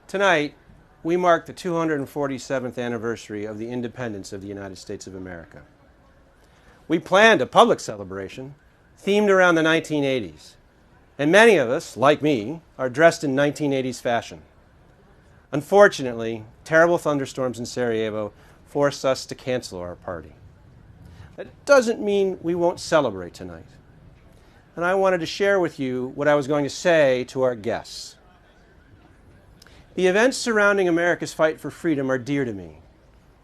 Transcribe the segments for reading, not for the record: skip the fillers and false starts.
Tonight, we mark the 247th anniversary of the independence of the United States of America. We planned a public celebration themed around the 1980s, and many of us, like me, are dressed in 1980s fashion. Unfortunately, terrible thunderstorms in Sarajevo forced us to cancel our party. That doesn't mean we won't celebrate tonight. And I wanted to share with you what I was going to say to our guests. The events surrounding America's fight for freedom are dear to me,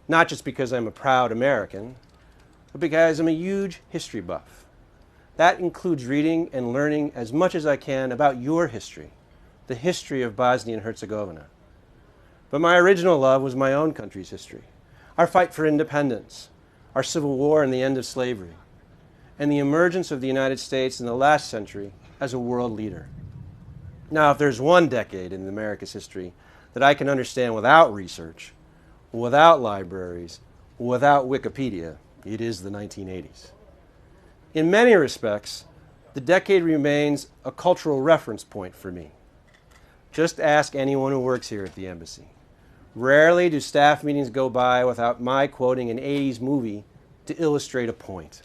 not just because I'm a proud American, but because I'm a huge history buff. That includes reading and learning as much as I can about your history, the history of Bosnia and Herzegovina. But my original love was my own country's history, our fight for independence, our Civil War and the end of slavery, and the emergence of the United States in the last century as a world leader. Now, if there's one decade in America's history that I can understand without research, without libraries, without Wikipedia, it is the 1980s. In many respects, the decade remains a cultural reference point for me. Just ask anyone who works here at the embassy. Rarely do staff meetings go by without my quoting an 80s movie to illustrate a point.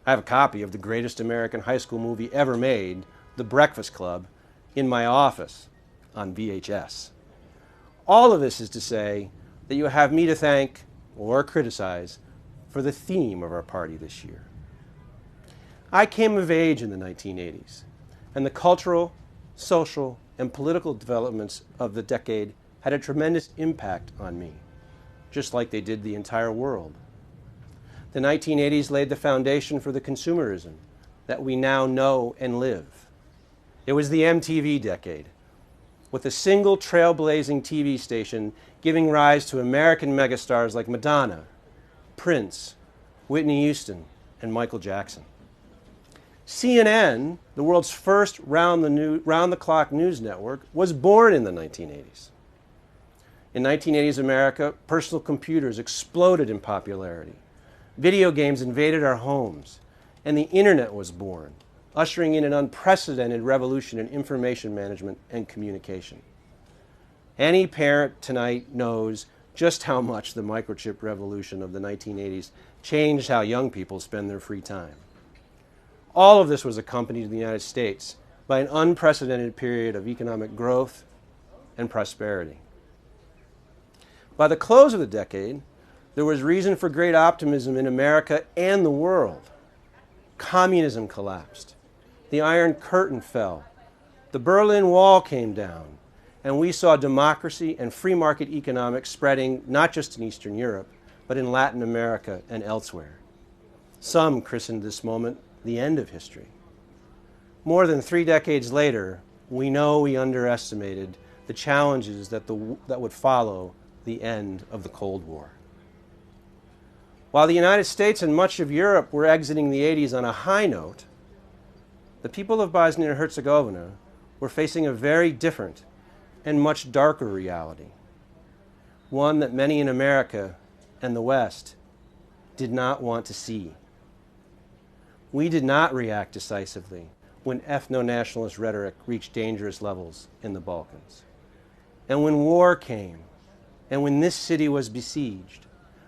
I have a copy of the greatest American high school movie ever made, The Breakfast Club, in my office on VHS. All of this is to say that you have me to thank or criticize for the theme of our party this year. I came of age in the 1980s, and the cultural, social, and political developments of the decade had a tremendous impact on me, just like they did the entire world. The 1980s laid the foundation for the consumerism that we now know and live. It was the MTV decade, with a single trailblazing TV station giving rise to American megastars like Madonna, Prince, Whitney Houston, and Michael Jackson. CNN, the world's first round-the-clock news network, was born in the 1980s. In 1980s America, personal computers exploded in popularity. Video games invaded our homes, and the internet was born, ushering in an unprecedented revolution in information management and communication. Any parent tonight knows just how much the microchip revolution of the 1980s changed how young people spend their free time. All of this was accompanied in the United States by an unprecedented period of economic growth and prosperity. By the close of the decade, there was reason for great optimism in America and the world. Communism collapsed. The Iron Curtain fell. The Berlin Wall came down. And we saw democracy and free market economics spreading not just in Eastern Europe, but in Latin America and elsewhere. Some christened this moment the end of history. More than 3 decades later, we know we underestimated the challenges that would follow the end of the Cold War. While the United States and much of Europe were exiting the 80s on a high note, the people of Bosnia and Herzegovina were facing a very different and much darker reality, one that many in America and the West did not want to see. We did not react decisively when ethno-nationalist rhetoric reached dangerous levels in the Balkans. And when war came, and when this city was besieged,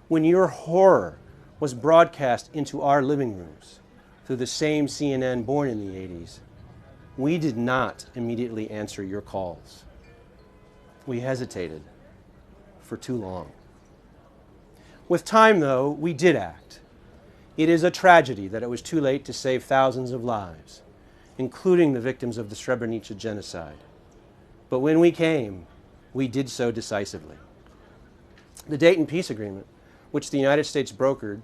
when your horror was broadcast into our living rooms through the same CNN born in the 80s, we did not immediately answer your calls. We hesitated for too long. With time, though, we did act. It is a tragedy that it was too late to save thousands of lives, including the victims of the Srebrenica genocide. But when we came, we did so decisively. The Dayton Peace Agreement, which the United States brokered,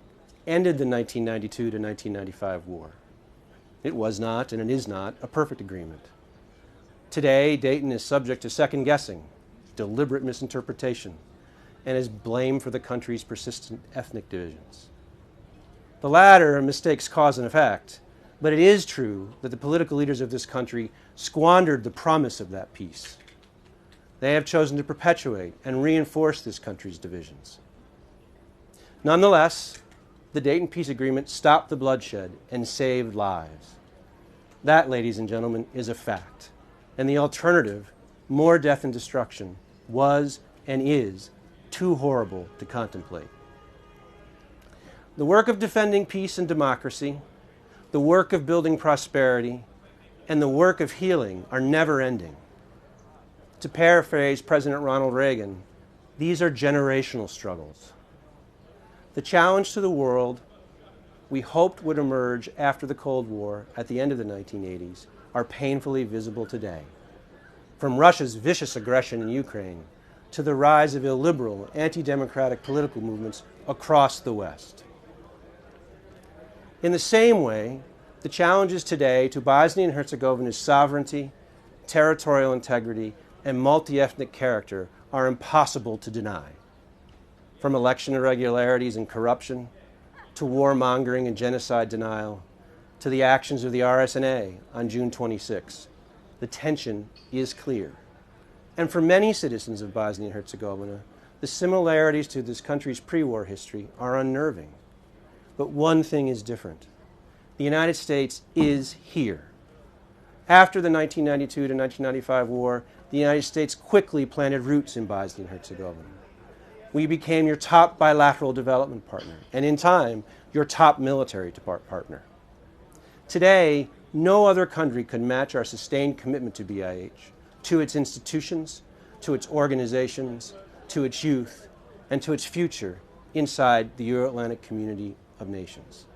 ended the 1992 to 1995 war. It was not, and it is not, a perfect agreement. Today, Dayton is subject to second-guessing, deliberate misinterpretation, and is blamed for the country's persistent ethnic divisions. The latter mistakes cause and effect, but it is true that the political leaders of this country squandered the promise of that peace. They have chosen to perpetuate and reinforce this country's divisions. Nonetheless, the Dayton Peace Agreement stopped the bloodshed and saved lives. That, ladies and gentlemen, is a fact. And the alternative more death and destruction was and is too horrible to contemplate. The work of defending peace and democracy, the work of building prosperity, and the work of healing are never ending. To paraphrase President Ronald Reagan, these are generational struggles. The challenge to the world we hoped would emerge after the Cold War at the end of the 1980s are painfully visible today. From Russia's vicious aggression in Ukraine to the rise of illiberal, anti-democratic political movements across the West. In the same way, the challenges today to Bosnia and Herzegovina's sovereignty, territorial integrity, and multi-ethnic character are impossible to deny. From election irregularities and corruption, to warmongering and genocide denial, to the actions of the RSNA on June 26, the tension is clear. And for many citizens of Bosnia and Herzegovina, the similarities to this country's pre-war history are unnerving. But one thing is different. The United States is here. After the 1992 to 1995 war, the United States quickly planted roots in Bosnia and Herzegovina. We became your top bilateral development partner, and in time, your top military partner. Today, no other country could match our sustained commitment to BIH, to its institutions, to its organizations, to its youth, and to its future inside the Euro-Atlantic community of nations.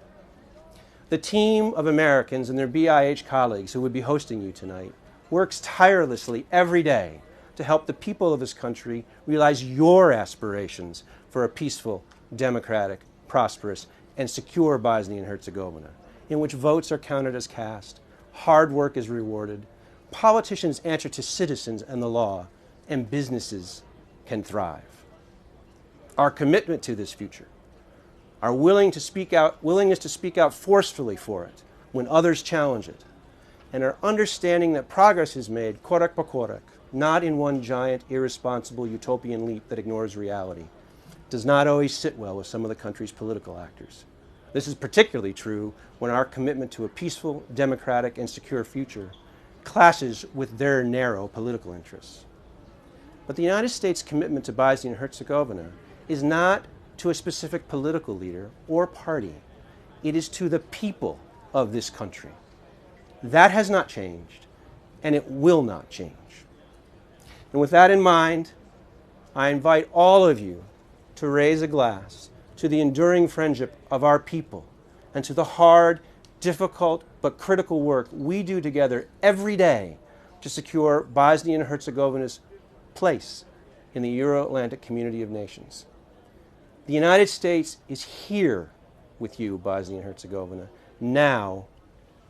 The team of Americans and their BIH colleagues who would be hosting you tonight works tirelessly every day to help the people of this country realize your aspirations for a peaceful, democratic, prosperous, and secure Bosnia and Herzegovina, in which votes are counted as cast, hard work is rewarded, politicians answer to citizens and the law, and businesses can thrive. Our commitment to this future, our willingness to speak out forcefully for it when others challenge it, and our understanding that progress is made korak po korak, not in one giant, irresponsible utopian leap that ignores reality, does not always sit well with some of the country's political actors. This is particularly true when our commitment to a peaceful, democratic, and secure future clashes with their narrow political interests. But the United States' commitment to Bosnia and Herzegovina is not to a specific political leader or party. It is to the people of this country. That has not changed, and it will not change. And with that in mind, I invite all of you to raise a glass to the enduring friendship of our people and to the hard, difficult, but critical work we do together every day to secure Bosnia and Herzegovina's place in the Euro-Atlantic community of nations. The United States is here with you, Bosnia and Herzegovina, now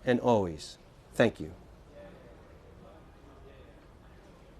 and always. Thank you.